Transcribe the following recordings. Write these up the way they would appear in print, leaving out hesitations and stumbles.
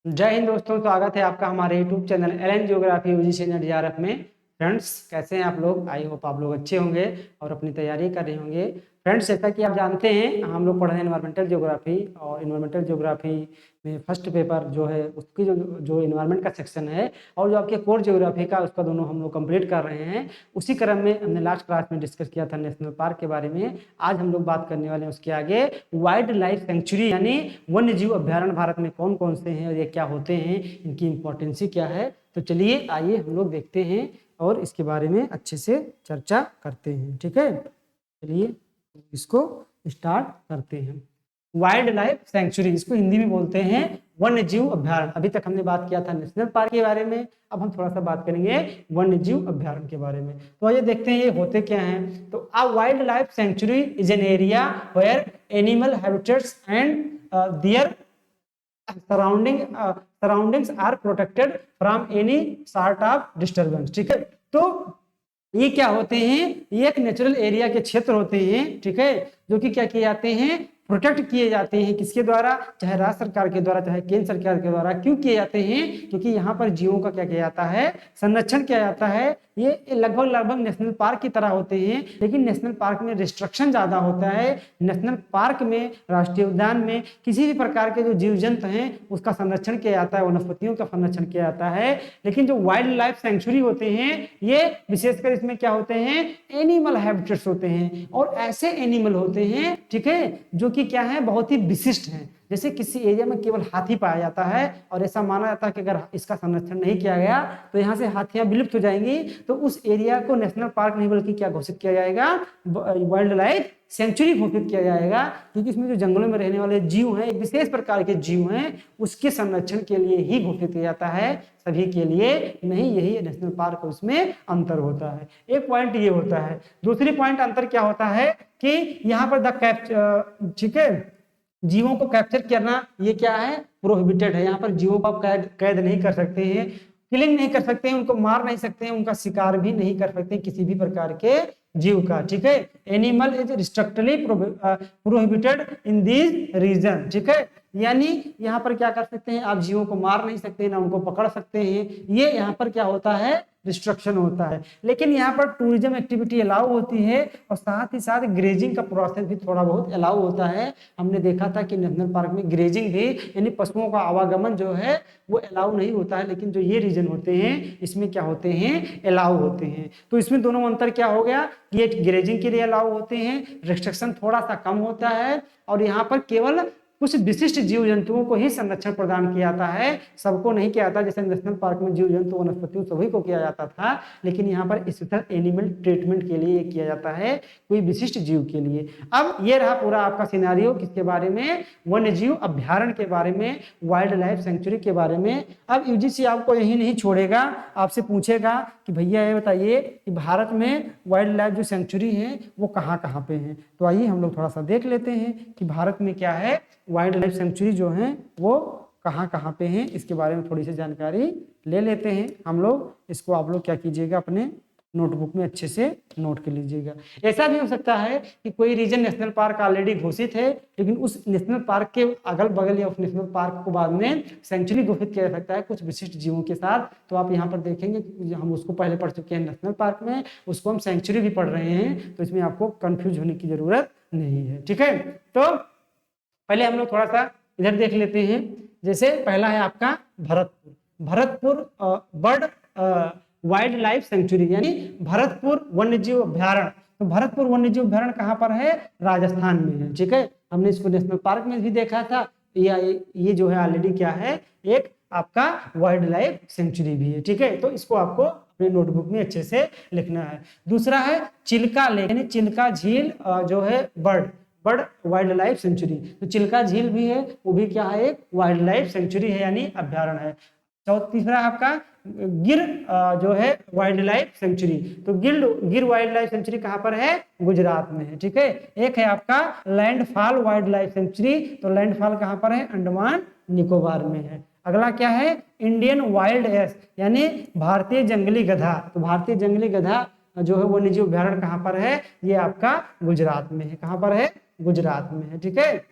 जय हिंद दोस्तों, स्वागत है आपका हमारे YouTube channel LN geography UGC NDRF में। फ्रेंड्स, कैसे हैं आप लोग? आई होप आप लोग अच्छे होंगे और अपनी तैयारी कर रहे होंगे। फ्रेंड्स, जैसा कि आप जानते हैं, हम लोग पढ़ रहे हैं इन्वायरमेंटल ज्योग्राफी, और इन्वायरमेंटल ज्योग्राफी में फर्स्ट पेपर जो है उसकी जो इन्वायरमेंट का सेक्शन है और जो आपके कोर ज्योग्राफी का, उसका दोनों हम लोग कंप्लीट कर रहे हैं। उसी क्रम में हमने लास्ट क्लास में डिस्कस किया था नेशनल पार्क के बारे में। आज हम लोग बात करने वाले हैं उसके आगे वाइल्ड लाइफ सेंचुरी, यानी वन्य जीव अभ्यारण्य भारत में कौन कौन से हैं और ये क्या होते हैं, इनकी इंपॉर्टेंसी क्या है। तो चलिए आइए हम लोग देखते हैं और इसके बारे में अच्छे से चर्चा करते हैं। ठीक है, चलिए इसको स्टार्ट करते हैं। वाइल्ड लाइफ सेंचुरी, इसको हिंदी में बोलते हैं वन्य जीव अभ्यारण्य। अभी तक हमने बात किया था नेशनल पार्क के बारे में, अब हम थोड़ा सा बात करेंगे वन्य जीव अभ्यारण्य के बारे में। तो आइए देखते हैं ये होते क्या हैं। तो a wild life sanctuary is an area where animal habitats and their surroundings are protected from any sort of disturbance। ठीक है, तो ये क्या होते हैं? ये एक नेचुरल एरिया के क्षेत्र होते हैं, ठीक है, जो कि क्या किए जाते हैं? प्रोटेक्ट किए जाते हैं। किसके द्वारा? चाहे राज्य सरकार के द्वारा, चाहे केंद्र सरकार के द्वारा। क्यों किए जाते हैं? क्योंकि यहाँ पर जीवों का क्या किया जाता है? संरक्षण किया जाता है। ये लगभग नेशनल पार्क की तरह होते हैं, लेकिन नेशनल पार्क में रिस्ट्रिक्शन ज्यादा होता है। नेशनल पार्क में, राष्ट्रीय उद्यान में किसी भी प्रकार के जो जीव जंतु हैं उसका संरक्षण किया जाता है, वनस्पतियों का संरक्षण किया जाता है। लेकिन जो वाइल्ड लाइफ सेंचुरी होते हैं, ये विशेषकर इसमें क्या होते हैं? एनिमल हैबिटेट्स होते हैं, और ऐसे एनिमल होते हैं, ठीक है, जो कि क्या है? बहुत ही विशिष्ट हैं। जैसे किसी एरिया में केवल हाथी पाया जाता है और ऐसा माना जाता है कि अगर इसका संरक्षण नहीं किया गया तो यहाँ से हाथियां विलुप्त हो जाएंगी, तो उस एरिया को नेशनल पार्क नहीं बल्कि क्या घोषित किया जाएगा? वाइल्ड लाइफ सेंचुरी घोषित किया जाएगा। क्योंकि इसमें जो जंगलों में रहने वाले जीव हैं, एक विशेष प्रकार के जीव हैं, उसके संरक्षण के लिए ही घोषित किया जाता है, सभी के लिए नहीं। यही नेशनल पार्क, उसमें अंतर होता है। एक पॉइंट ये होता है। दूसरी पॉइंट अंतर क्या होता है कि यहाँ पर द कैप्चर, ठीक है, जीवों को कैप्चर करना ये क्या है? प्रोहिबिटेड है। यहाँ पर जीवों को आप कैद नहीं कर सकते हैं, किलिंग नहीं कर सकते हैं, उनको मार नहीं सकते हैं, उनका शिकार भी नहीं कर सकते किसी भी प्रकार के जीव का। ठीक है, animal is restrictedly prohibited in this region. ठीक है, यानी यहाँ पर क्या कर सकते हैं? आप जीवों को मार नहीं सकते, ना उनको पकड़ सकते हैं। ये यहाँ पर क्या होता है? रिस्ट्रिक्शन होता है। लेकिन यहाँ पर टूरिज्म एक्टिविटी अलाउ होती है, और साथ ही साथ ग्रेजिंग का प्रोसेस भी थोड़ा बहुत अलाउ होता है। हमने देखा था कि नेशनल पार्क में ग्रेजिंग भी, यानी पशुओं का आवागमन जो है वो अलाउ नहीं होता है, लेकिन जो ये रीजन होते हैं इसमें क्या होते हैं? अलाउ होते हैं। तो इसमें दोनों में अंतर क्या हो गया? ये ग्रेजिंग के लिए अलाउ होते हैं, रिस्ट्रिक्शन थोड़ा सा कम होता है, और यहाँ पर केवल कुछ विशिष्ट जीव जंतुओं को ही संरक्षण प्रदान किया जाता है, सबको नहीं किया जाता। जैसे नेशनल पार्क में जीव जंतु वनस्पतियों सभी को किया जाता था, लेकिन यहाँ पर स्पेशल एनिमल ट्रीटमेंट के लिए किया जाता है, कोई विशिष्ट जीव के लिए। अब ये रहा पूरा आपका सिनेरियो किसके बारे में? वन्य जीव अभ्यारण्य के बारे में, वाइल्ड लाइफ सेंचुरी के बारे में। अब यूजीसी आपको यही नहीं छोड़ेगा, आपसे पूछेगा कि भैया ये बताइए कि भारत में वाइल्ड लाइफ जो सेंचुरी है वो कहाँ कहाँ पे है। तो आइए हम लोग थोड़ा सा देख लेते हैं कि भारत में क्या है, वाइल्ड लाइफ सेंचुरी जो है वो कहाँ कहाँ पे हैं, इसके बारे में थोड़ी सी जानकारी ले लेते हैं हम लोग। इसको आप लोग क्या कीजिएगा, अपने नोटबुक में अच्छे से नोट कर लीजिएगा। ऐसा भी हो सकता है कि कोई रीजन नेशनल पार्क ऑलरेडी घोषित है, लेकिन उस नेशनल पार्क के अगल बगल या उस नेशनल पार्क को बाद में सेंचुरी घोषित किया जा सकता है कुछ विशिष्ट जीवों के साथ। तो आप यहाँ पर देखेंगे, हम उसको पहले पढ़ चुके हैं नेशनल पार्क में, उसको हम सेंचुरी भी पढ़ रहे हैं, तो इसमें आपको कंफ्यूज होने की जरूरत नहीं है। ठीक है, तो पहले हम लोग थोड़ा सा इधर देख लेते हैं। जैसे पहला है आपका Bharatpur, Bharatpur bird wild life century, यानी भरतपुर वन्यजीव अभ्यारण्य। तो भरतपुर वन्यजीव अभ्यारण्य कहाँ पर है? राजस्थान में है। ठीक है, हमने इसको नेशनल पार्क में भी देखा था। ये जो है ऑलरेडी क्या है? एक आपका वाइल्ड लाइफ सेंचुरी भी है। ठीक है, तो इसको आपको अपने नोटबुक में अच्छे से लिखना है। दूसरा है चिल्का लेक, यानी चिल्का झील जो है बर्ड वाइल्ड लाइफ सेंचुरी। तो चिल्का झील भी है, वो भी क्या है? एक वाइल्ड लाइफ सेंचुरी है, यानी अभ्यारण्य है। तीसरा आपका गिर जो है वाइल्ड लाइफ सेंचुरी। तो गिर वाइल्ड लाइफ सेंचुरी कहाँ पर है? गुजरात में है। ठीक है, एक है आपका लैंडफॉल वाइल्ड लाइफ सेंचुरी। तो लैंडफॉल कहाँ पर है? अंडमान निकोबार में है। अगला क्या है? इंडियन वाइल्ड एस, यानी भारतीय जंगली गधा। तो भारतीय जंगली गधा जो है वन्यजीव अभ्यारण्य कहाँ पर है? ये आपका गुजरात में है। कहाँ पर है? गुजरात में है। ठीक है,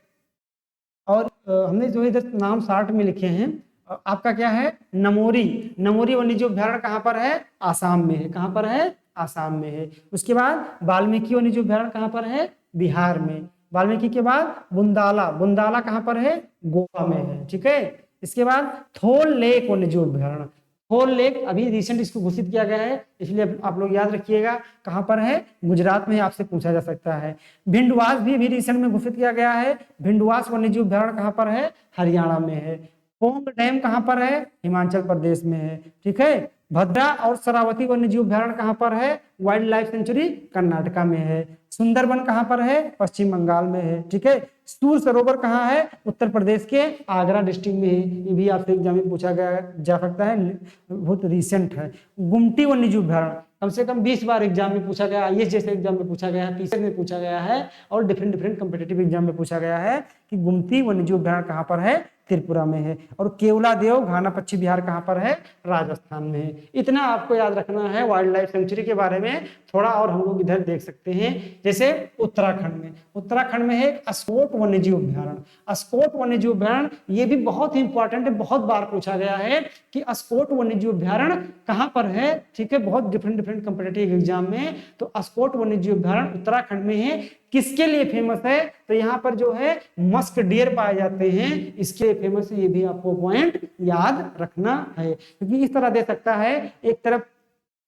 और हमने जो इधर नाम शार्ट में लिखे हैं, आपका क्या है, नमोरी। नमोरी वन्यजीव अभ्यारण्य कहाँ पर है, आसाम में है। कहाँ पर है, आसाम में है। उसके बाद वाल्मीकि वन्यजीव अभ्यारण्य कहाँ पर है, बिहार में। वाल्मीकि के बाद बुंदाला, बुंदाला कहाँ पर है, गोवा में है। ठीक है। इसके बाद थोल लेक वन्यजीव अभ्यारण्य, थोल लेक अभी रिसेंट इसको घोषित किया गया है, इसलिए आप लोग याद रखिएगा कहाँ पर है, गुजरात में आपसे पूछा जा सकता है। भिंडवास भी रिसेंट में घोषित किया गया है। भिंडवास वन्यजीव अभ्यारण्य कहाँ पर है, हरियाणा में है। पोंग डैम कहाँ पर है, हिमाचल प्रदेश में है। ठीक है। भद्रा और शरावती वन्यजीव अभ्यारण्य कहाँ पर है, वाइल्ड लाइफ सेंचुरी कर्नाटका में है। सुंदरबन कहाँ पर है, पश्चिम बंगाल में है। ठीक है। सूर सरोवर कहाँ है, उत्तर प्रदेश के आगरा डिस्ट्रिक्ट में है। ये भी आपसे एग्जाम में पूछा गया जा सकता है, बहुत रिसेंट है। गुमटी वन्यजीव अभ्यारण्य कम से कम 20 बार एग्जाम में पूछा गया, आईएएस जैसे एग्जाम में पूछा गया है, पीसीएस में पूछा गया है, और डिफरेंट कॉम्पिटिटिव एग्जाम में पूछा गया है कि गुमटी वन्यजीव अभ्यारण्य कहाँ पर है, त्रिपुरा में है। और केवलादेव घाना पक्षी विहार कहाँ पर है, राजस्थान में है। इतना आपको याद रखना है वाइल्ड लाइफ सेंचुरी के बारे में। थोड़ा और हम लोग इधर देख सकते हैं, जैसे उत्तराखंड में है अस्कोट वन्यजीव अभ्यारण्य। अस्कोट वन्यजीव अभ्यारण्य ये भी बहुत ही इंपॉर्टेंट है, बहुत बार पूछा गया है कि अस्कोट वन्यजीव अभ्यारण्य कहाँ पर है। ठीक है। बहुत डिफरेंट कॉम्पिटिटिव एग्जाम में। तो अस्कोट वन्यजीव अभ्यारण्य उत्तराखंड में है। किसके लिए फेमस है, तो यहाँ पर जो है मस्क डियर पाए जाते हैं, इसके लिए फेमस है। ये भी आपको पॉइंट याद रखना है, क्योंकि इस तरह दे सकता है, एक तरफ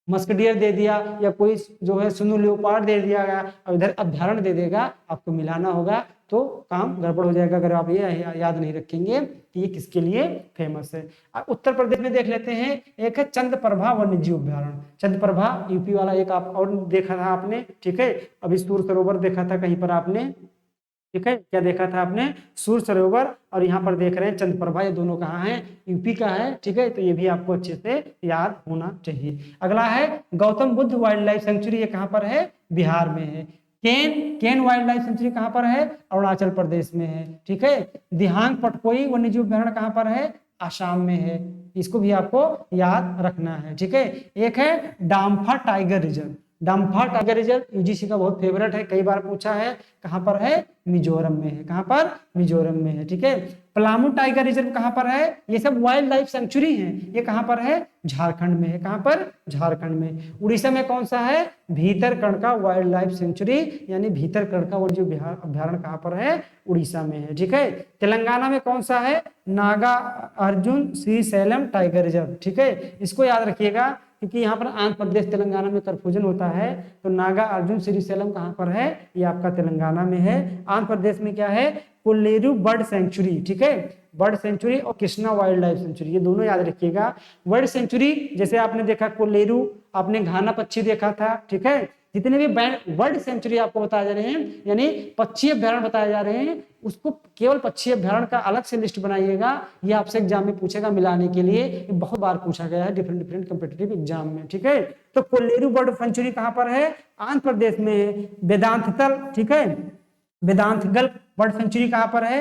मस्क डियर दे दिया या कोई जो है सुनु लियोपार्ड दे दिया गया और इधर अभ्यारण्य दे देगा, आपको मिलाना होगा तो काम गड़बड़ हो जाएगा अगर आप ये याद नहीं रखेंगे कि ये किसके लिए फेमस है। उत्तर प्रदेश में देख लेते हैं, एक है चंद्रप्रभा वन्यजीव अभ्यारण्य। चंद्रप्रभा यूपी वाला एक आप और देखा था आपने। ठीक है। अभी सूर सरोवर देखा था कहीं पर आपने। ठीक है। क्या देखा था आपने, सूर सरोवर, और यहाँ पर देख रहे हैं चंद्रप्रभा। ये दोनों कहाँ हैं, यूपी का है। ठीक है। तो ये भी आपको अच्छे से याद होना चाहिए। अगला है Gautam Buddha wild life century, ये कहाँ पर है, बिहार में है। केन वाइल्ड लाइफ सेंचुरी कहाँ पर है, अरुणाचल प्रदेश में है। ठीक है। दिहांग पटकोई वन्यजीव अभ्यारण्य कहाँ पर है, आसाम में है। इसको भी आपको याद रखना है। ठीक है। एक है Dampa tiger reserve. Dampa tiger reserve UGC का बहुत फेवरेट है, कई बार पूछा है। कहाँ पर है, मिजोरम में है। कहाँ पर, मिजोरम में है। ठीक है। पलामू टाइगर रिजर्व कहाँ पर है, ये सब वाइल्ड लाइफ सेंचुरी है। ये कहाँ पर है, झारखंड में है। कहाँ पर, झारखंड में। उड़ीसा में कौन सा है, भीतरकणका वाइल्ड लाइफ सेंचुरी, यानी भीतरकणका और जो अभ्यारण्य कहाँ पर है, उड़ीसा में है। ठीक है। तेलंगाना में कौन सा है, नागा अर्जुन श्रीशैलम टाइगर रिजर्व। ठीक है। इसको याद रखिएगा, क्योंकि यहाँ पर आंध्र प्रदेश तेलंगाना में कंफ्यूजन होता है। तो नागा अर्जुन श्रीशैलम कहाँ पर है, ये आपका तेलंगाना में है। आंध्र प्रदेश में क्या है, कोल्लेरू बर्ड सेंचुरी। ठीक है। बर्ड सेंचुरी और कृष्णा वाइल्ड लाइफ सेंचुरी, ये दोनों याद रखिएगा। बर्ड सेंचुरी जैसे आपने देखा कोल्लेरू, आपने घाना पक्षी देखा था। ठीक है। जितने भी बर्ड सेंचुरी आपको बताए जा रहे हैं, यानी पक्षी अभ्यारण्य बताए जा रहे हैं, उसको केवल पक्षी अभ्यारण्य का अलग से लिस्ट बनाइएगा। ये आपसे एग्जाम में पूछेगा मिलाने के लिए, ये बहुत बार पूछा गया है डिफरेंट कॉम्पिटिटिव एग्जाम में। ठीक है। तो कोल्लेरू बर्ड सेंचुरी कहाँ पर है, आंध्र प्रदेश में है। वेदांतगल, ठीक है, वेदांतगल बर्ड सेंचुरी कहाँ पर है,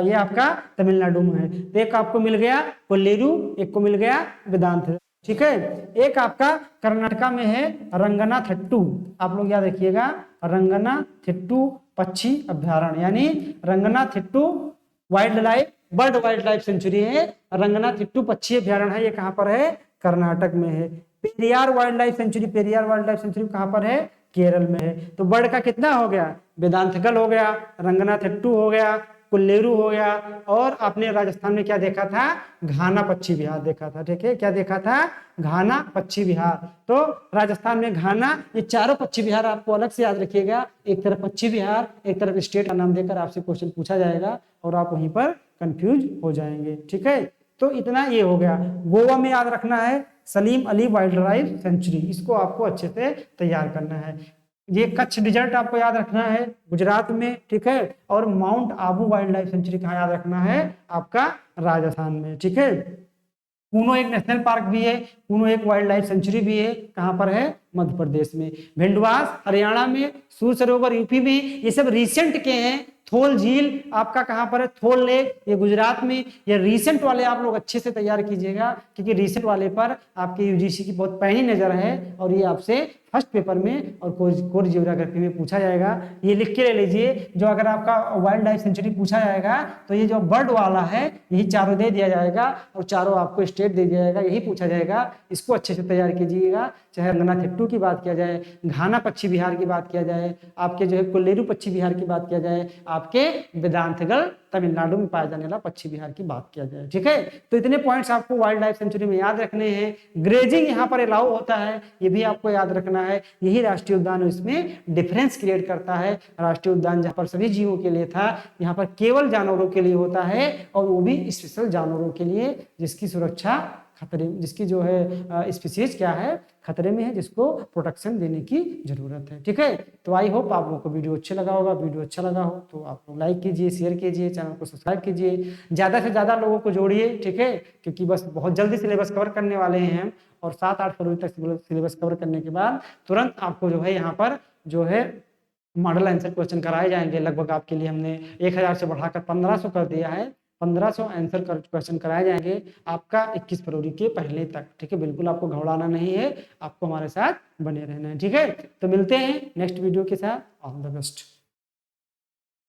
ये आपका तमिलनाडु में है। तो एक आपको मिल गया कोल्लेरू, एक को मिल गया वेदांत। ठीक है। एक आपका कर्नाटका में है रंगनाथिट्टू, आप लोग याद रखिएगा, रंगनाथिट्टू पक्षी अभ्यारण्य, यानी रंगनाथिट्टू वाइल्ड लाइफ सेंचुरी है। रंगनाथिट्टू पक्षी अभ्यारण्य है, ये कहाँ पर है, कर्नाटक में है। पेरियार वाइल्ड लाइफ सेंचुरी कहाँ पर है, केरल में है। तो बर्ड का कितना हो गया, वेदांतगल हो गया, रंगनाथिट्टू हो गया, कोल्लेरू हो गया, और आपने राजस्थान में क्या देखा था, घाना पक्षी विहार देखा था। ठीक है। क्या देखा था, घाना पक्षी विहार। तो राजस्थान में घाना, ये चारों पक्षी विहार आपको अलग से याद रखिएगा। एक तरफ पक्षी विहार, एक तरफ स्टेट का नाम देकर आपसे क्वेश्चन पूछा जाएगा और आप वहीं पर कंफ्यूज हो जाएंगे। ठीक है। तो इतना ये हो गया। गोवा में याद रखना है Salim Ali wild life century, इसको आपको अच्छे से तैयार करना है। ये कच्छ डिजर्ट आपको याद रखना है, गुजरात में। ठीक है। और mount Abu wild life century कहाँ याद रखना है, आपका राजस्थान में। ठीक है। कूनो एक नेशनल पार्क भी है, कूनो एक वाइल्ड लाइफ सेंचुरी भी है, कहाँ पर है, मध्य प्रदेश में। भिंडवास हरियाणा में, सूर सरोवर यूपी में। ये सब रिसेंट के हैं, थोल झील आपका कहाँ पर है, थोल लेक, ये गुजरात में। ये रिसेंट वाले आप लोग अच्छे से तैयार कीजिएगा, क्योंकि रिसेंट वाले पर आपके यूजीसी की बहुत पैनी नजर है और ये आपसे फर्स्ट पेपर में और कोर जियोग्राफी में पूछा जाएगा। ये लिख के ले लीजिए, जो अगर आपका वाइल्ड लाइफ सेंचुरी पूछा जाएगा तो ये जो बर्ड वाला है यही चारों दे दिया जाएगा और चारों आपको स्टेट दे दिया जाएगा, यही पूछा जाएगा। इसको अच्छे से तैयार कीजिएगा। चाहे रंगनाथिट्टू की बात किया जाए, घाना पक्षी विहार की बात किया जाए, आपके जो है कोल्लेरू पक्षी विहार की बात किया जाए, आपके वेदांतगढ़ तमिलनाडु में पाया जाने वाला पक्षी विहार की बात किया जाए। ठीक है, तो इतने पॉइंट्स आपको वाइल्ड लाइफ सेंचुरी में याद रखने हैं। ग्रेजिंग यहाँ पर अलाउ होता है, ये भी आपको याद रखना है। यही राष्ट्रीय उद्यान इसमें डिफरेंस क्रिएट करता है। राष्ट्रीय उद्यान जहाँ पर सभी जीवों के लिए था, यहाँ पर केवल जानवरों के लिए होता है, और वो भी स्पेशल जानवरों के लिए जिसकी सुरक्षा खतरे, जिसकी जो है स्पीसीज क्या है, खतरे में है, जिसको प्रोटेक्शन देने की जरूरत है। ठीक है, तो आई होप आप लोगों को वीडियो अच्छा लगा होगा। वीडियो अच्छा लगा हो तो आप लोग लाइक कीजिए, शेयर कीजिए, चैनल को सब्सक्राइब कीजिए, ज़्यादा से ज़्यादा लोगों को जोड़िए। ठीक है, क्योंकि बस बहुत जल्दी सिलेबस कवर करने वाले हैं हम, और 7-8 फरवरी तक सिलेबस कवर करने के बाद तुरंत आपको जो है यहाँ पर जो है मॉडल आंसर क्वेश्चन कराए जाएंगे। लगभग आपके लिए हमने 1000 से बढ़ाकर 1500 कर दिया है। 1500 आंसर क्वेश्चन कराए जाएंगे आपका 21 फरवरी के पहले तक। ठीक है, बिल्कुल आपको घबराना नहीं है, आपको हमारे साथ बने रहना है। ठीक है, तो मिलते हैं नेक्स्ट वीडियो के साथ। All the best.